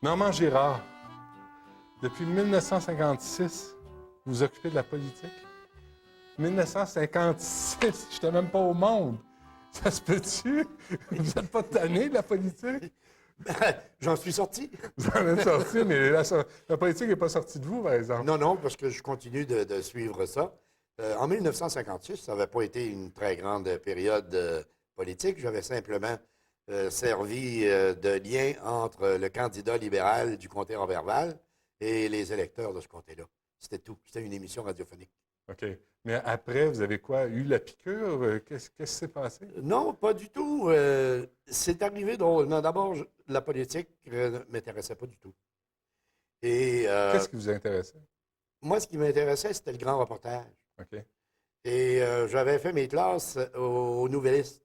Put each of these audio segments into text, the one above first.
Normand Girard, depuis 1956, vous vous occupez de la politique? 1956, je n'étais même pas au monde. Ça se peut-tu? Vous n'êtes pas tanné de la politique? J'en suis sorti. Vous en êtes sorti, mais la politique n'est pas sortie de vous, par exemple. Non, parce que je continue de suivre ça. En 1956, ça n'avait pas été une très grande période politique. J'avais simplement servi de lien entre le candidat libéral du comté Roberval et les électeurs de ce comté-là. C'était tout. C'était une émission radiophonique. OK. Mais après, vous avez quoi? Eu la piqûre? Qu'est-ce qui s'est passé? Non, pas du tout. C'est arrivé drôlement. D'abord, la politique ne m'intéressait pas du tout. Et Qu'est-ce qui vous intéressait? moi, ce qui m'intéressait, c'était le grand reportage. OK. Et j'avais fait mes classes au Nouvelliste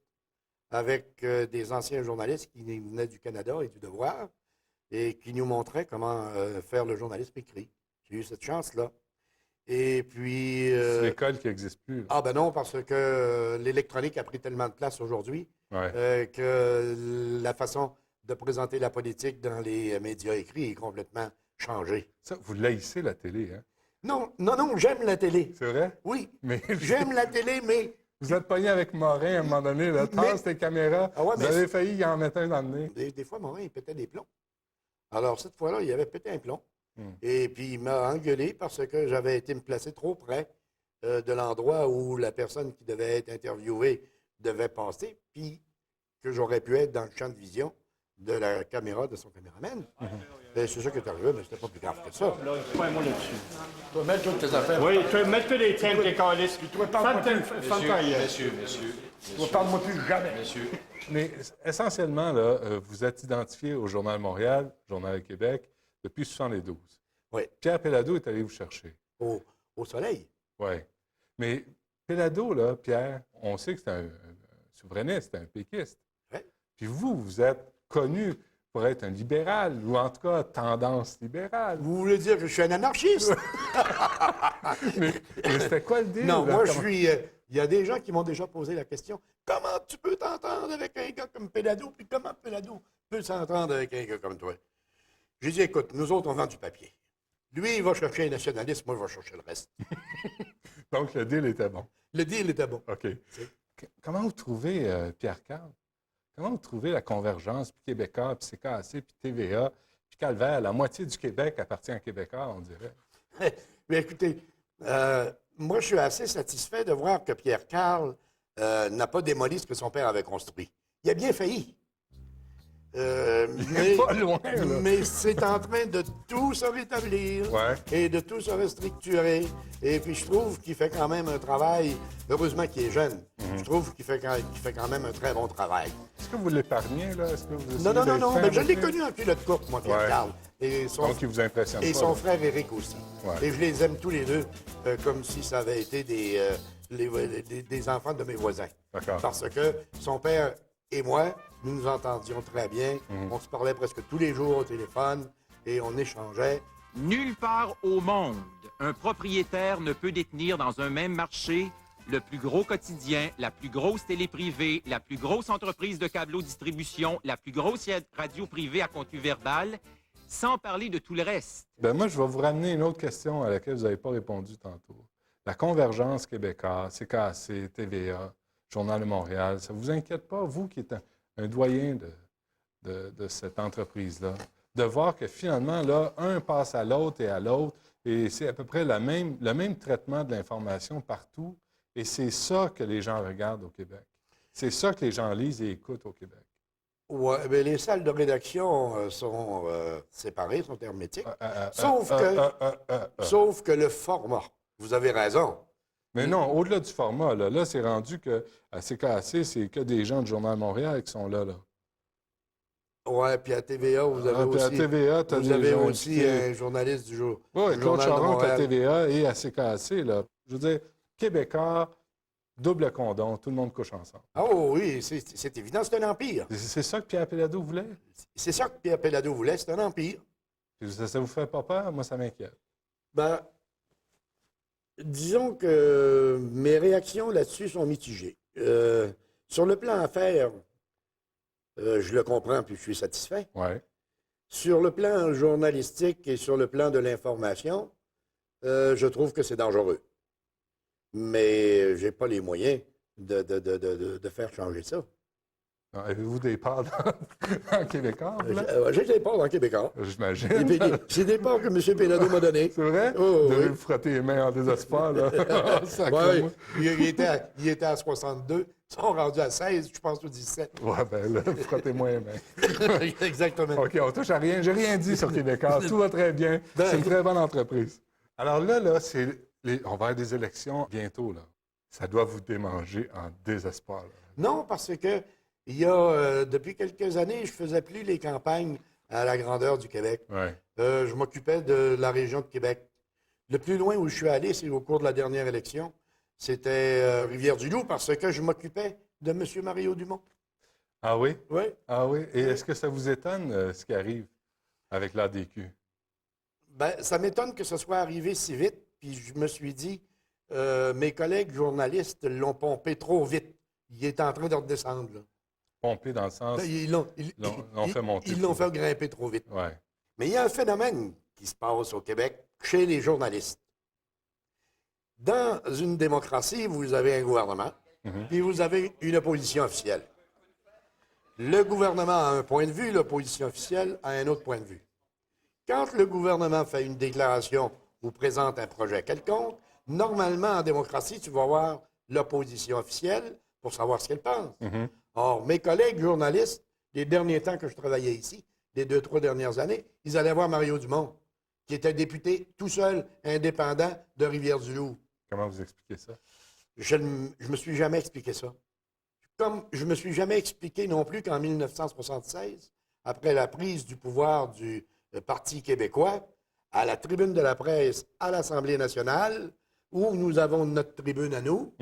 avec des anciens journalistes qui venaient du Canada et du Devoir et qui nous montraient comment faire le journalisme écrit. J'ai eu cette chance-là. Et puis... C'est l'école qui n'existe plus. Là. Ah ben non, parce que l'électronique a pris tellement de place aujourd'hui Ouais. que la façon de présenter la politique dans les médias écrits est complètement changée. Ça, vous laissez la télé, hein? Non, j'aime la télé. C'est vrai? Oui, Mais j'aime la télé, mais vous êtes pogné avec Morin à un moment donné, là, tasse tes caméras, Ah ouais, vous mais avez failli y en mettre un dans le nez. des fois, Morin, il pétait des plombs. Alors, cette fois-là, il avait pété un plomb. Et puis, il m'a engueulé parce que j'avais été me placer trop près de l'endroit où la personne qui devait être interviewée devait passer, puis que j'aurais pu être dans le champ de vision de la caméra de son caméraman. Et c'est ça qui est arrivé, mais c'était pas plus grave que ça. Là, point-moi là-dessus. Toi, mets toutes tes affaires. Oui, toi, mets-toi des tiens, tes calices. Puis toi, Monsieur. Toi, parle-moi plus jamais. Monsieur. Mais essentiellement, là, vous êtes identifié au Journal Montréal, Journal du Québec, depuis 1972. Oui, Pierre Péladeau est allé vous chercher. au soleil. Oui. Mais Péladeau, là, Pierre, on sait que c'est un souverainiste, un péquiste. Ouais. Puis vous êtes connu pour être un libéral, ou en tout cas tendance libérale. Vous voulez dire que je suis un anarchiste? Mais c'était quoi le deal? Non, là? moi, je suis... Il y a des gens qui m'ont déjà posé la question, comment tu peux t'entendre avec un gars comme Péladeau, puis comment Péladeau peut s'entendre avec un gars comme toi? J'ai dit, écoute, nous autres, on vend du papier. Lui, il va chercher un nationaliste, moi, je vais chercher le reste. Donc, le deal était bon. Le deal était bon. OK. Comment vous trouvez, Pierre-Carl, comment vous trouvez la convergence, puis Québécois, puis CKAC, puis TVA, puis Calvaire? La moitié du Québec appartient à Québécois, on dirait. Mais écoutez, moi, je suis assez satisfait de voir que Pierre-Carl n'a pas démoli ce que son père avait construit. Il a bien failli. Pas loin, là. Mais c'est en train de tout se rétablir Ouais. et de tout se restructurer. Et puis, je trouve qu'il fait quand même un travail, heureusement qu'il est jeune, je trouve qu'il fait quand même un très bon travail. Est-ce que vous l'épargnez, là? Est-ce que vous essayez Non, d'être fin mais je avec l'ai lui? connu en culotte courte, moi, Pierre-Carl. Et Donc, il vous impressionne et pas, son là. frère Éric aussi. Ouais. Et je les aime tous les deux comme si ça avait été des enfants de mes voisins. D'accord. Parce que son père et moi, nous nous entendions très bien. On se parlait presque tous les jours au téléphone et on échangeait. Nulle part au monde, un propriétaire ne peut détenir dans un même marché le plus gros quotidien, la plus grosse télé privée, la plus grosse entreprise de câbleau-distribution, la plus grosse radio privée à contenu verbal, sans parler de tout le reste. Ben moi, je vais vous ramener une autre question à laquelle vous n'avez pas répondu tantôt. La convergence québécoise, CKAC, TVA, Journal de Montréal, ça ne vous inquiète pas, vous qui êtes un doyen de cette entreprise-là, de voir que finalement, là, un passe à l'autre et c'est à peu près le même traitement de l'information partout, et c'est ça que les gens regardent au Québec. C'est ça que les gens lisent et écoutent au Québec. Ouais, mais les salles de rédaction sont séparées, sont hermétiques. Sauf que le format, vous avez raison. Mais non, au-delà du format, là c'est rendu que à CKAC, c'est que des gens du Journal de Montréal qui sont là. Oui, puis à TVA, vous avez puis à aussi, TVA, t'as vous des avez gens aussi impliqués. un journaliste du jour. Oui, du Claude Journal de Charon est à Montréal. TVA et à CKAC. Là. Je veux dire, Québécois, double condom, tout le monde couche ensemble. Ah oh, oui, c'est évident, c'est un empire. C'est ça que Pierre Péladeau voulait? C'est ça que Pierre Péladeau voulait, c'est un empire. Puis ça vous fait pas peur? Moi, ça m'inquiète. Ben, disons que mes réactions là-dessus sont mitigées. Sur le plan affaires, je le comprends puis je suis satisfait. Oui. Sur le plan journalistique et sur le plan de l'information, je trouve que c'est dangereux. Mais je n'ai pas les moyens de faire changer ça. Avez-vous des parts en québécois? J'ai des parts en québécois. J'imagine. C'est des parts que M. Pénadeau m'a donné. C'est vrai? Oh, Vous devez oui. vous frotter les mains en désespoir, là. Ouais, il était à 62. Ils sont rendus à 16, je pense, ou 17. Ouais, ben là, frottez-moi les mains. Exactement. OK, on touche à rien. J'ai rien dit sur Québécois. Tout va très bien. C'est une très bonne entreprise. Alors là, on va avoir des élections bientôt, là. Ça doit vous démanger en désespoir, là. Non, parce que depuis quelques années, je ne faisais plus les campagnes à la grandeur du Québec. Ouais. Je m'occupais de la région de Québec. Le plus loin où je suis allé, c'est au cours de la dernière élection. C'était Rivière-du-Loup parce que je m'occupais de M. Mario Dumont. Ah oui? Oui. Ah oui? Et est-ce que ça vous étonne, ce qui arrive avec l'ADQ? Ben, ça m'étonne que ce soit arrivé si vite. Puis je me suis dit, mes collègues journalistes l'ont pompé trop vite. Il est en train de redescendre, là. Pompé dans le sens... Ils l'ont fait monter. Ils l'ont fait grimper trop vite. Ouais. Mais il y a un phénomène qui se passe au Québec chez les journalistes. Dans une démocratie, vous avez un gouvernement, puis vous avez une opposition officielle. Le gouvernement a un point de vue, l'opposition officielle a un autre point de vue. Quand le gouvernement fait une déclaration ou présente un projet quelconque, normalement, en démocratie, tu vas voir l'opposition officielle pour savoir ce qu'elle pense. Or, mes collègues journalistes, les derniers temps que je travaillais ici, les 2-3 dernières années, ils allaient voir Mario Dumont, qui était député tout seul, indépendant de Rivière-du-Loup. Comment vous expliquez ça? Je me suis jamais expliqué ça. Comme je me suis jamais expliqué non plus qu'en 1976, après la prise du pouvoir du Parti québécois, à la tribune de la presse à l'Assemblée nationale, où nous avons notre tribune à nous,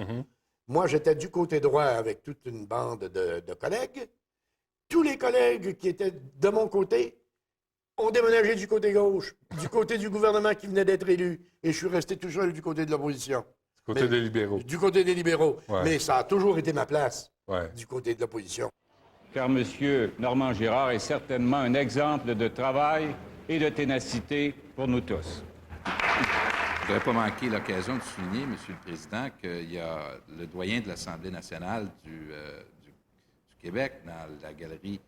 moi, j'étais du côté droit avec toute une bande de collègues. Tous les collègues qui étaient de mon côté ont déménagé du côté gauche, du côté du gouvernement qui venait d'être élu. Et je suis resté tout seul du côté de l'opposition. Du côté des libéraux. Du côté des libéraux. Ouais. Mais ça a toujours été ma place, Ouais. du côté de l'opposition. Car M. Normand Girard est certainement un exemple de travail et de ténacité pour nous tous. Je ne voudrais pas manquer l'occasion de souligner, Monsieur le Président, qu'il y a le doyen de l'Assemblée nationale du Québec, dans la galerie,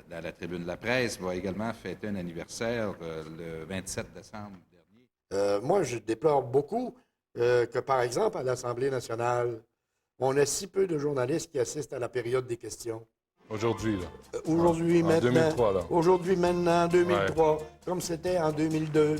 dans la tribune de la presse, va également fêter un anniversaire le 27 décembre dernier. Moi, je déplore beaucoup que, par exemple, à l'Assemblée nationale, on a si peu de journalistes qui assistent à la période des questions. Aujourd'hui, là. Aujourd'hui, En maintenant. 2003, là. Aujourd'hui, maintenant, 2003, comme c'était en 2002.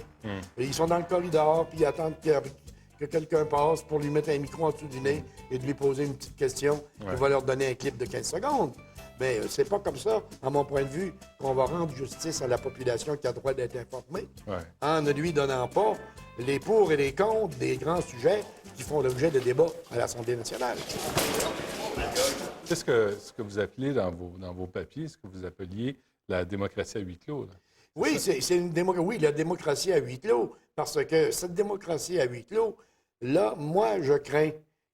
Et ils sont dans le corridor, puis ils attendent que quelqu'un passe pour lui mettre un micro en dessous du nez et de lui poser une petite question qui va leur donner un clip de 15 secondes. Mais c'est pas comme ça, à mon point de vue, qu'on va rendre justice à la population qui a droit d'être informée, en ne lui donnant pas les pour et les contre des grands sujets qui font l'objet de débats à l'Assemblée nationale. C'est ce que vous appelez dans vos papiers, ce que vous appeliez la démocratie à huis clos, là. Oui, oui, la démocratie à huis clos, parce que cette démocratie à huis clos, là, moi, je crains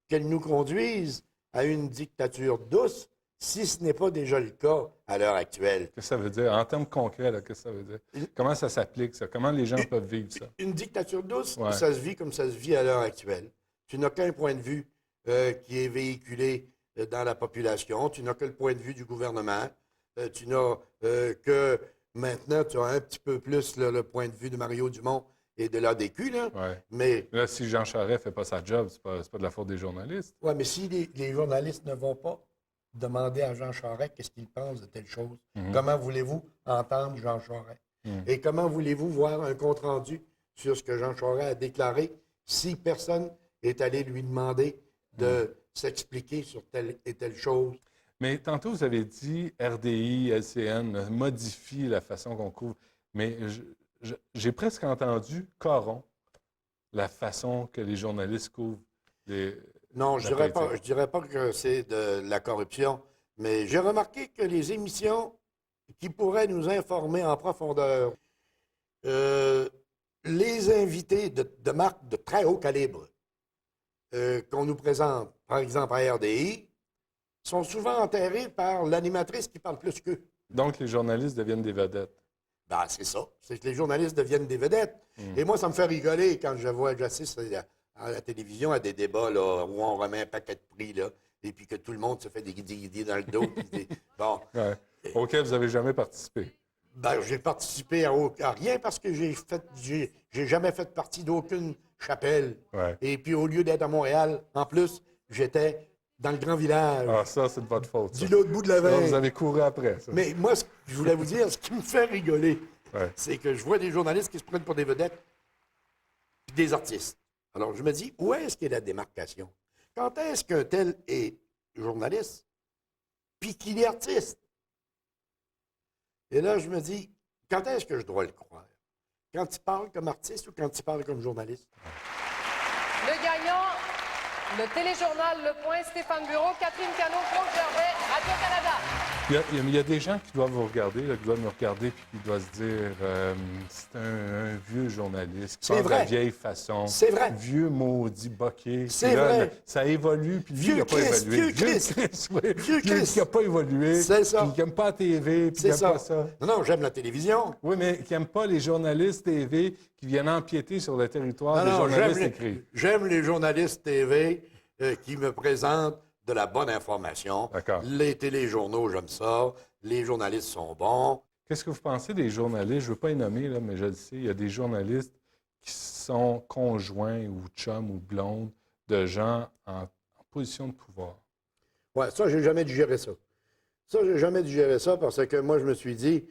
qu'elle nous conduise à une dictature douce, si ce n'est pas déjà le cas à l'heure actuelle. Qu'est-ce que ça veut dire? En termes concrets, là, qu'est-ce que ça veut dire? Comment ça s'applique, ça? Comment les gens peuvent vivre ça? Une dictature douce, Ouais. ça se vit comme ça se vit à l'heure actuelle. Tu n'as qu'un point de vue qui est véhiculé dans la population. Tu n'as que le point de vue du gouvernement. Tu n'as que maintenant, tu as un petit peu plus là, le point de vue de Mario Dumont et de l'ADQ. Là. Ouais. Mais, Là, si Jean Charest ne fait pas sa job, c'est pas de la faute des journalistes. ouais, mais si les journalistes ne vont pas demander à Jean Charest qu'est-ce qu'il pense de telle chose, comment voulez-vous entendre Jean Charest? Et comment voulez-vous voir un compte-rendu sur ce que Jean Charest a déclaré si personne est allé lui demander de s'expliquer sur telle et telle chose? Mais tantôt, vous avez dit RDI, LCN modifie la façon qu'on couvre. Mais j'ai presque entendu Coron, la façon que les journalistes couvrent. Non, je ne dirais pas que c'est de la corruption, mais j'ai remarqué que les émissions qui pourraient nous informer en profondeur, les invités de marques de très haut calibre qu'on nous présente, par exemple à RDI, sont souvent enterrés par l'animatrice qui parle plus qu'eux. Donc, les journalistes deviennent des vedettes. Ben, c'est ça. C'est que les journalistes deviennent des vedettes. Et moi, ça me fait rigoler quand j'assiste à la télévision à des débats là, où on remet un paquet de prix, là, et puis que tout le monde se fait des guidis dans le dos. Bon. Ouais. Auquel vous n'avez jamais participé. Ben, j'ai participé à rien parce que j'ai jamais fait partie d'aucune chapelle. Ouais. Et puis, au lieu d'être à Montréal, en plus, j'étais dans le grand village, Ah, ça, c'est de votre faute. ça. du l'autre bout de la Ça, veine. vous avez couru après. Ça. Mais moi, ce que je voulais vous dire, ce qui me fait rigoler, Ouais. c'est que je vois des journalistes qui se prennent pour des vedettes puis des artistes. Alors, je me dis, où est-ce qu'est la démarcation? Quand est-ce qu'un tel est journaliste puis qu'il est artiste? Et là, je me dis, quand est-ce que je dois le croire? Quand il parle comme artiste ou quand il parle comme journaliste? Le gagnant, le téléjournal Le Point, Stéphane Bureau, Catherine Cano, Claude Gervais, Radio-Canada. Il y a des gens qui doivent vous regarder, là, qui doivent nous regarder, puis qui doivent se dire c'est un vieux journaliste qui C'est parle de la vrai. vieille façon. C'est vrai. Vieux maudit boqué. C'est Puis là, vrai. Ça évolue, puis lui, Vieux il n'a pas Christ, évolué. vieux Christ. Oui. Vieux Vieux Christ. qui n'a pas évolué. C'est ça. Puis qui n'aime pas la TV, puis qui C'est n'aime ça. pas ça. Non, j'aime la télévision. Oui, mais qui n'aime pas les journalistes TV qui viennent empiéter sur le territoire des journalistes écrits. j'aime les journalistes TV qui me présentent de la bonne information. D'accord. Les téléjournaux, j'aime ça. Les journalistes sont bons. Qu'est-ce que vous pensez des journalistes? Je ne veux pas les nommer, là, mais je le sais, il y a des journalistes qui sont conjoints ou chums ou blondes de gens en position de pouvoir. Ouais, ça, j'ai jamais digéré ça. Ça, j'ai jamais digéré ça parce que moi, je me suis dit,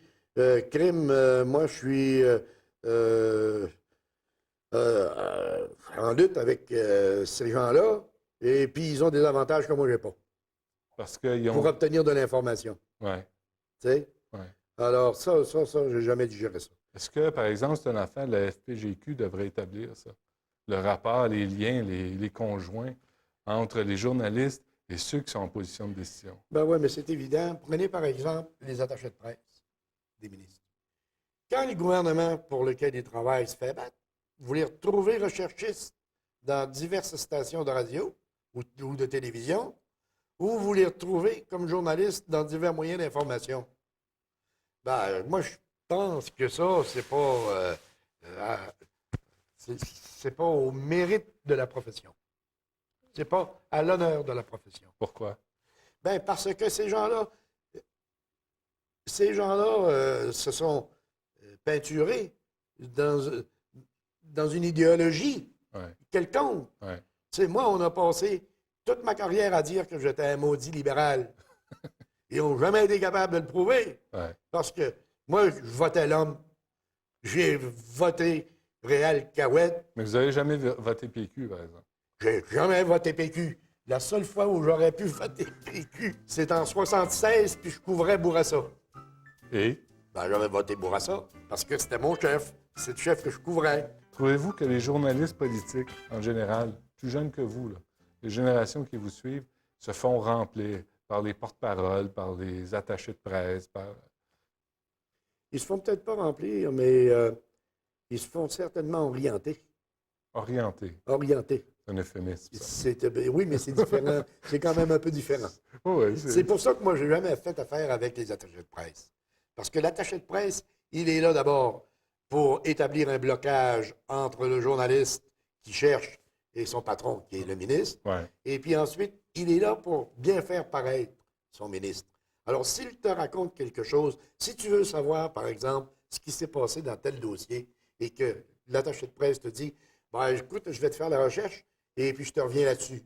crime, moi, je suis en lutte avec ces gens-là, et puis ils ont des avantages que moi, j'ai pas, Parce qu'ils ont... pour obtenir de l'information. Ouais, Tu sais? ouais. Alors, ça, j'ai jamais digéré ça. Est-ce que, par exemple, c'est une affaire, la FPGQ devrait établir ça? Le rapport, les liens, les conjoints entre les journalistes et ceux qui sont en position de décision. Ben oui, mais c'est évident. Prenez par exemple les attachés de presse des ministres. Quand le gouvernement pour lequel ils travaillent se fait battre, vous les retrouvez recherchistes dans diverses stations de radio ou de télévision, ou vous les retrouvez comme journalistes dans divers moyens d'information. Ben, moi, je pense que ça, c'est pas au mérite de la profession. C'est pas à l'honneur de la profession. Pourquoi? Ben parce que ces gens-là se sont peinturés dans une idéologie Ouais, quelconque. ouais. Tu sais, moi, on a passé toute ma carrière à dire que j'étais un maudit libéral. Ils n'ont jamais été capables de le prouver. Ouais. Parce que moi, je votais l'homme. J'ai voté Réal Cahouette. Mais vous n'avez jamais voté PQ, par exemple. J'ai jamais voté PQ. La seule fois où j'aurais pu voter PQ, c'est en 76, puis je couvrais Bourassa. Et Ben, j'avais voté Bourassa parce que c'était mon chef. C'est le chef que je couvrais. trouvez-vous que les journalistes politiques, en général, plus jeunes que vous, là, les générations qui vous suivent, se font remplir par les porte-paroles, par les attachés de presse, par... Ils se font peut-être pas remplir, mais ils se font certainement orienter. orientés? Orienter. C'est un euphémisme, ça. Oui, mais c'est différent. C'est quand même un peu différent. Oui, C'est pour ça que moi, je n'ai jamais fait affaire avec les attachés de presse. Parce que l'attaché de presse, il est là d'abord pour établir un blocage entre le journaliste qui cherche et son patron, qui est le ministre. Ouais. Et puis ensuite, il est là pour bien faire paraître son ministre. Alors, s'il te raconte quelque chose, si tu veux savoir, par exemple, ce qui s'est passé dans tel dossier et que l'attaché de presse te dit, ben, écoute, je vais te faire la recherche et puis je te reviens là-dessus.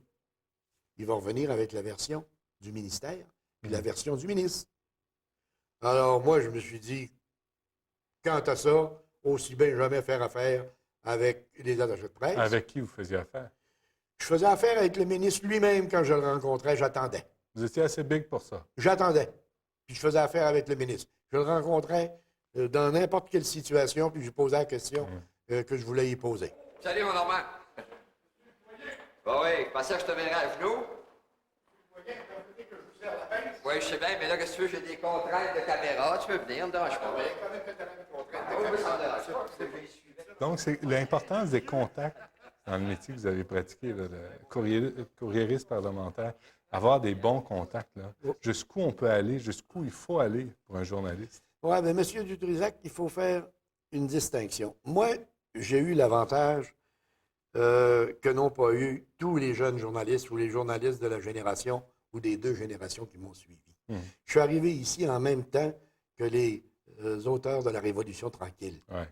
Il va revenir avec la version du ministère puis la version du ministre. Alors, moi, je me suis dit, quant à ça, aussi bien jamais faire affaire avec les attachés de presse. Avec qui vous faisiez affaire? Je faisais affaire avec le ministre lui-même quand je le rencontrais, j'attendais. Vous étiez assez big pour ça. J'attendais. Puis je faisais affaire avec le ministre. Je le rencontrais dans n'importe quelle situation, puis je lui posais la question que je voulais y poser. Salut, mon Normand. Bah oui, je pensais que je te verrais à genoux. Oui, je sais bien, mais là, qu'est-ce que tu veux, j'ai des contraintes de caméra. Tu peux venir, ne dérange pas. Oui, ça me dérange pas. Donc, c'est l'importance des contacts dans le métier que vous avez pratiqué, là, le courriériste parlementaire. Avoir des bons contacts, là. Jusqu'où on peut aller, jusqu'où il faut aller pour un journaliste. Oui, mais M. Dutrisac, il faut faire une distinction. Moi, j'ai eu l'avantage que n'ont pas eu tous les jeunes journalistes ou les journalistes de la génération ou des 2 générations qui m'ont suivi. Je suis arrivé ici en même temps que les auteurs de la Révolution tranquille. Ouais.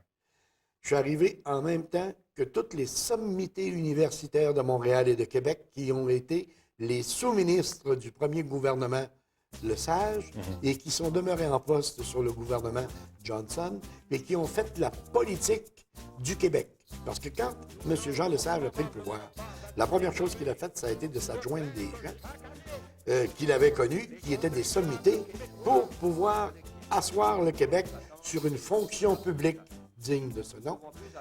Je suis arrivé en même temps que toutes les sommités universitaires de Montréal et de Québec qui ont été les sous-ministres du premier gouvernement Lesage et qui sont demeurés en poste sur le gouvernement Johnson et qui ont fait la politique du Québec. Parce que quand M. Jean Lesage a pris le pouvoir, la première chose qu'il a faite, ça a été de s'adjoindre des gens qu'il avait connus, qui étaient des sommités, pour pouvoir asseoir le Québec sur une fonction publique digne de ce nom,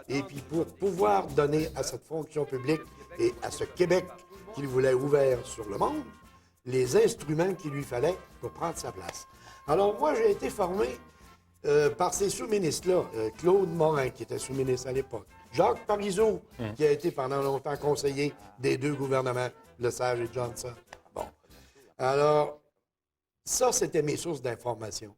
et puis pour pouvoir donner à cette fonction publique et à ce Québec qu'il voulait ouvert sur le monde, les instruments qu'il lui fallait pour prendre sa place. Alors moi, j'ai été formé par ces sous-ministres-là. Claude Morin, qui était sous-ministre à l'époque. Jacques Parizeau, qui a été pendant longtemps conseiller des 2 gouvernements, Lesage et Johnson. Bon. Alors, ça, c'était mes sources d'information.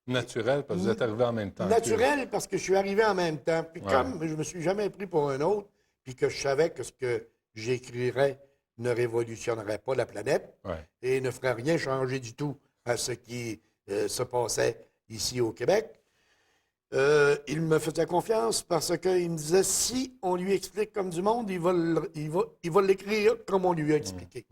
Naturel, parce que vous êtes arrivé en même temps. Naturel, parce que je suis arrivé en même temps. Puis comme je me suis jamais pris pour un autre, puis que je savais que ce que j'écrirais ne révolutionnerait pas la planète et ne ferait rien changer du tout à ce qui se passait ici au Québec, il me faisait confiance parce qu'il me disait, si on lui explique comme du monde, il va l'écrire comme on lui a expliqué.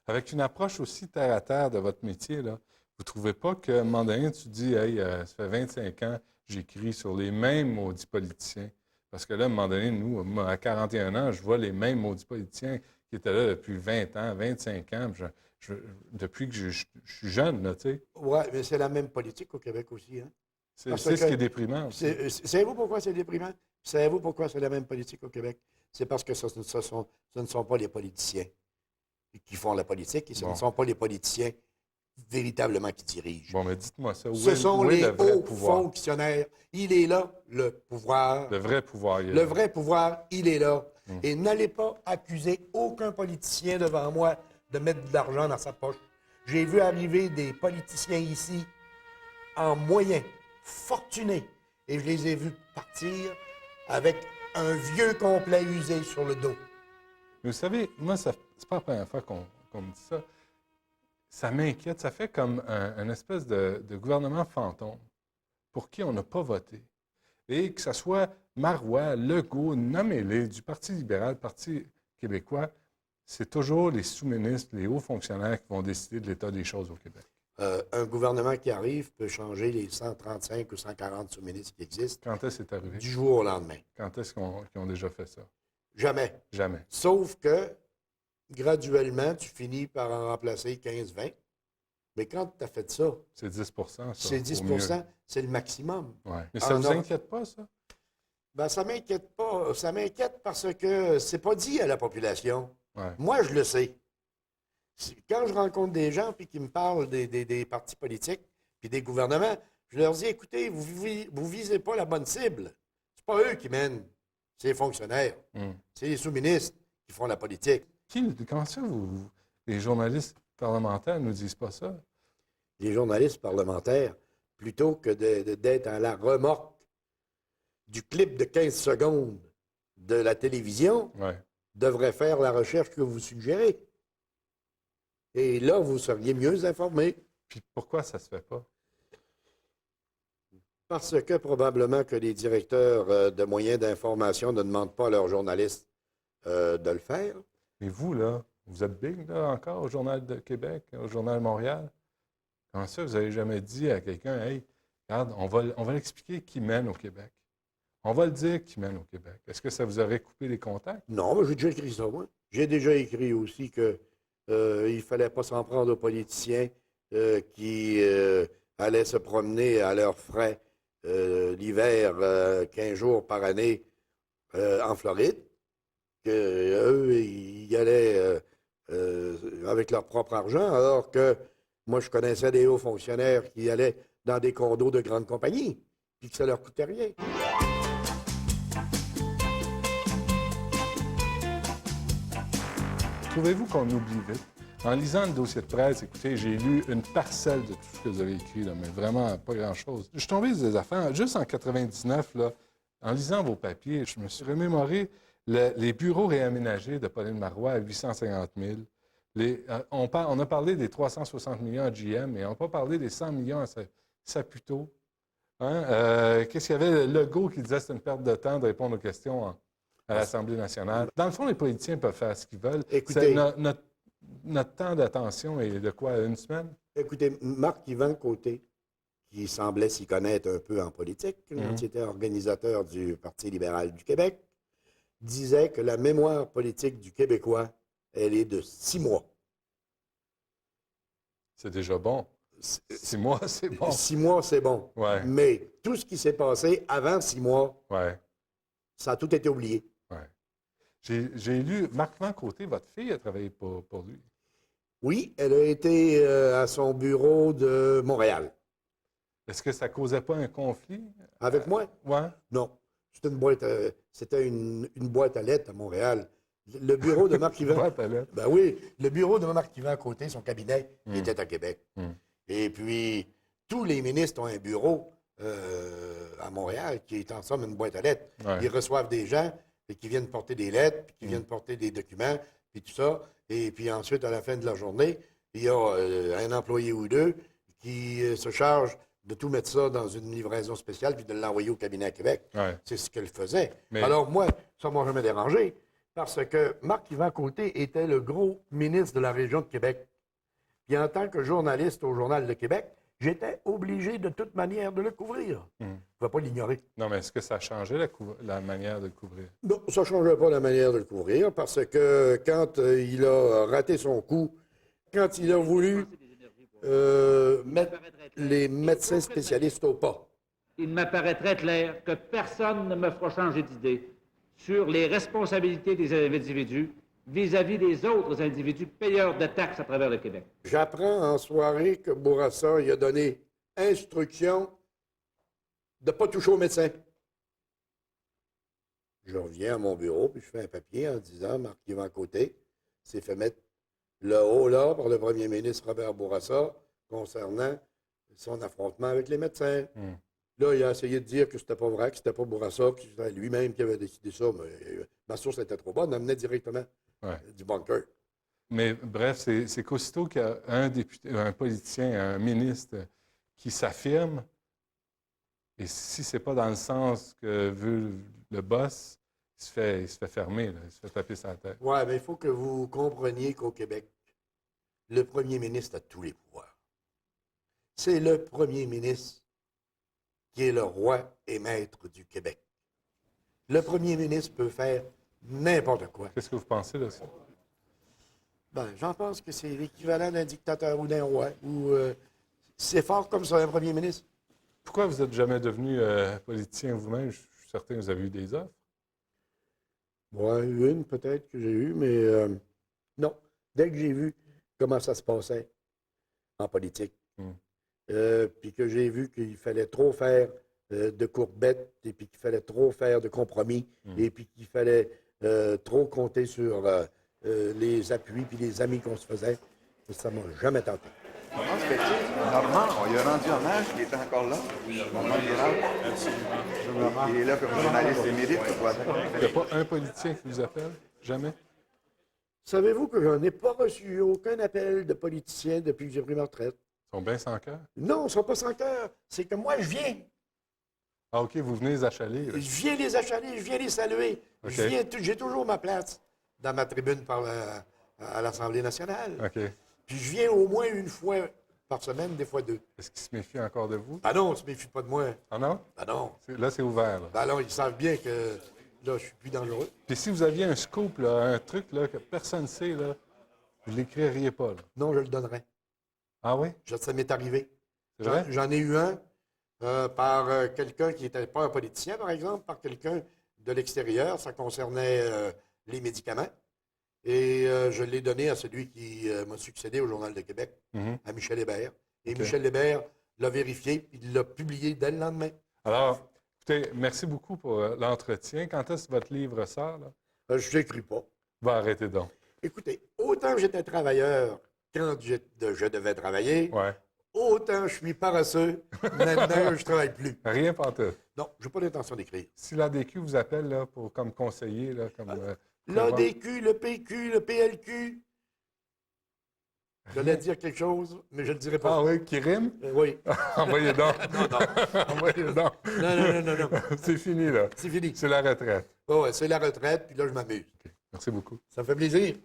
Avec une approche aussi terre-à-terre de votre métier, là, vous ne trouvez pas qu'à un moment donné, tu dis, hey, ça fait 25 ans, j'écris sur les mêmes maudits politiciens. Parce que là, à un moment donné, nous, moi, à 41 ans, je vois les mêmes maudits politiciens qui étaient là depuis 20 ans, 25 ans, depuis que je suis jeune, là, tu sais. Oui, mais c'est la même politique au Québec aussi, hein? C'est ce qui est déprimant aussi. Savez-vous pourquoi c'est déprimant? Savez-vous pourquoi c'est la même politique au Québec? C'est parce que ce ne sont pas les politiciens qui font la politique et ce ne sont pas les politiciens véritablement qui dirigent. Bon, mais dites-moi ça. Ce sont les hauts fonctionnaires. Il est là, le pouvoir. Le vrai pouvoir. Le vrai pouvoir, il est là. Et n'allez pas accuser aucun politicien devant moi de mettre de l'argent dans sa poche. J'ai vu arriver des politiciens ici en moyen, fortunés, et je les ai vus partir avec un vieux complet usé sur le dos. Mais vous savez, moi, c'est pas la première fois qu'on me dit ça. Ça m'inquiète. Ça fait comme un espèce de gouvernement fantôme pour qui on n'a pas voté. Et que ce soit Marois, Legault, nommez-les, du Parti libéral, Parti québécois, c'est toujours les sous-ministres, les hauts fonctionnaires qui vont décider de l'état des choses au Québec. Un gouvernement qui arrive peut changer les 135 ou 140 sous-ministres qui existent. Quand est-ce que c'est arrivé? Du jour au lendemain. Quand est-ce qu'ils ont déjà fait ça? Jamais. Jamais. Sauf que, graduellement, tu finis par en remplacer 15-20. Mais quand tu as fait ça... C'est 10 ça. C'est 10 c'est le maximum. Ouais. Mais ça ne vous inquiète pas, ça? Bien, ça ne m'inquiète pas. Ça m'inquiète parce que c'est pas dit à la population. Ouais. Moi, je le sais. Quand je rencontre des gens puis qui me parlent des partis politiques puis des gouvernements, je leur dis, écoutez, vous visez pas la bonne cible. C'est pas eux qui mènent. C'est les fonctionnaires. C'est les sous-ministres qui font la politique. Comment ça, les journalistes parlementaires ne nous disent pas ça? Les journalistes parlementaires, plutôt que d'être à la remorque du clip de 15 secondes de la télévision, devraient faire la recherche que vous suggérez. Et là, vous seriez mieux informés. Puis pourquoi ça ne se fait pas? Parce que probablement que les directeurs de moyens d'information ne demandent pas à leurs journalistes de le faire. Mais vous, là, vous êtes big, là, encore, au Journal de Québec, au Journal de Montréal? Comment ça, vous n'avez jamais dit à quelqu'un, « Hey, regarde, on va l'expliquer qui mène au Québec. On va le dire qui mène au Québec. » Est-ce que ça vous aurait coupé les contacts? Non, mais j'ai déjà écrit ça, moi. J'ai déjà écrit aussi que il ne fallait pas s'en prendre aux politiciens qui allaient se promener à leurs frais l'hiver 15 jours par année en Floride, qu'eux, ils y allaient avec leur propre argent, alors que moi, je connaissais des hauts fonctionnaires qui allaient dans des condos de grandes compagnies, puis que ça leur coûtait rien. Trouvez-vous qu'on oublie vite? En lisant le dossier de presse, écoutez, j'ai lu une parcelle de tout ce que vous avez écrit, là, mais vraiment pas grand-chose. Je suis tombé sur des affaires, juste en 99, là, en lisant vos papiers, je me suis remémoré les bureaux réaménagés de Pauline Marois à 850 000. On a parlé des 360 millions à GM, mais on n'a pas parlé des 100 millions à Saputo. Hein? Qu'est-ce qu'il y avait? Le Legault qui disait que c'est une perte de temps de répondre aux questions à l'Assemblée nationale. Dans le fond, les politiciens peuvent faire ce qu'ils veulent. Écoutez, notre temps d'attention est de quoi? Une semaine? Écoutez, Marc-Yvan Côté, qui semblait s'y connaître un peu en politique, qui était organisateur du Parti libéral du Québec, disait que la mémoire politique du Québécois, elle est de 6 mois. C'est déjà bon. 6 mois, c'est bon. 6 mois, c'est bon. Ouais. Mais tout ce qui s'est passé avant 6 mois, Ouais. ça a tout été oublié. Ouais. J'ai lu, Marc-Yvan Côté, votre fille a travaillé pour lui. Oui, elle a été à son bureau de Montréal. Est-ce que ça causait pas un conflit? Avec moi? Ouais. Non. C'était une boîte à lettres à Montréal. Le bureau de Marc-Yvan. Boîte à lettres. Ben oui, le bureau de Marc-Yvan à côté, son cabinet, était à Québec. Et puis, tous les ministres ont un bureau à Montréal qui est en somme une boîte à lettres. Ouais. Ils reçoivent des gens et qui viennent porter des lettres, puis qui viennent porter des documents, puis tout ça. Et puis ensuite, à la fin de la journée, il y a un employé ou deux qui se charge de tout mettre ça dans une livraison spéciale puis de l'envoyer au cabinet à Québec. Ouais. C'est ce qu'elle faisait. Mais- Alors moi, ça ne m'a jamais dérangé parce que Marc-Yvan Côté était le gros ministre de la région de Québec. Puis en tant que journaliste au Journal de Québec, j'étais obligé de toute manière de le couvrir. Je ne pouvais pas l'ignorer. Non, mais est-ce que ça a changé la manière de le couvrir? Non, ça ne changeait pas la manière de le couvrir parce que quand il a raté son coup, quand il a voulu mettre les médecins spécialistes au pas, Il m'apparaît très clair que personne ne me fera changer d'idée sur les responsabilités des individus vis-à-vis des autres individus payeurs de taxes à travers le Québec. j'apprends en soirée que Bourassa il a donné instruction de ne pas toucher aux médecins. Je reviens à mon bureau, puis je fais un papier en disant Marc-Yvan Côté s'est fait mettre le haut là par le premier ministre Robert Bourassa concernant son affrontement avec les médecins. Là, il a essayé de dire que c'était pas vrai, que c'était pas Bourassa, que c'était lui-même qui avait décidé ça, mais ma source était trop bonne, elle venait directement du bunker. Mais bref, c'est qu'aussitôt qu'il y a un député, un politicien, un ministre qui s'affirme, et si c'est pas dans le sens que veut le boss, il se fait fermer, là, il se fait taper sa tête. Oui, mais il faut que vous compreniez qu'au Québec, le premier ministre a tous les pouvoirs. C'est le premier ministre qui est le roi et maître du Québec. Le premier ministre peut faire n'importe quoi. Qu'est-ce que vous pensez de ça? Ben, j'en pense que c'est l'équivalent d'un dictateur ou d'un roi. C'est fort comme ça, un premier ministre. Pourquoi vous n'êtes jamais devenu politicien vous-même? Je suis certain que vous avez eu des offres. Oui, une peut-être que j'ai eue, mais non. Dès que j'ai vu comment ça se passait en politique, puis que j'ai vu qu'il fallait trop faire de courbettes, et puis qu'il fallait trop faire de compromis, et puis qu'il fallait trop compter sur les appuis puis les amis qu'on se faisait, ça ne m'a jamais tenté. Comment se fait-il? Normand, on lui a rendu hommage, il était encore là. Normand Guérard. Il est là comme journaliste émérite. Il n'y a pas un politicien qui vous appelle? Jamais? Savez-vous que je n'ai pas reçu aucun appel de politicien depuis que j'ai pris ma retraite? Ils sont bien sans cœur? Non, ils ne sont pas sans cœur. C'est que moi, je viens. Ah, OK, vous venez les achaler. Je viens les achaler, je viens les saluer. OK. J'ai toujours ma place dans ma tribune à l'Assemblée nationale. OK. Puis je viens au moins une fois par semaine, des fois deux. Est-ce qu'ils se méfient encore de vous? Ah non, on ne se méfie pas de moi. Ah non? Ah non. Là, c'est ouvert. Là. Ben non, ils savent bien que là, je suis plus dangereux. Puis si vous aviez un scoop, là, un truc là, que personne ne sait, là, vous ne l'écririez pas. Là. Non, je le donnerais. Ah oui? Ça m'est arrivé. C'est vrai? J'en ai eu un par quelqu'un qui n'était pas un politicien, par exemple, par quelqu'un de l'extérieur. Ça concernait les médicaments. Et je l'ai donné à celui qui m'a succédé au Journal de Québec, à Michel Hébert. Et Michel Hébert l'a vérifié, il l'a publié dès le lendemain. Alors, écoutez, merci beaucoup pour l'entretien. Quand est-ce que votre livre sort? Là? Je n'écris pas. Va arrêter donc. Écoutez, autant j'étais travailleur quand je devais travailler. Ouais. Autant je suis paresseux, maintenant je ne travaille plus. Rien pantoute. Non, je n'ai pas l'intention d'écrire. Si l'ADQ vous appelle là, comme conseiller, là, comme... L'ADQ, le PQ, le PLQ. J'allais dire quelque chose, mais je ne le dirai pas. Ah oui, qui rime? Oui. Envoyez donc. Non. Envoyez donc. Non. C'est fini, là. C'est fini. C'est la retraite. Oh, ouais, c'est la retraite, puis là, je m'amuse. Okay. Merci beaucoup. Ça me fait plaisir.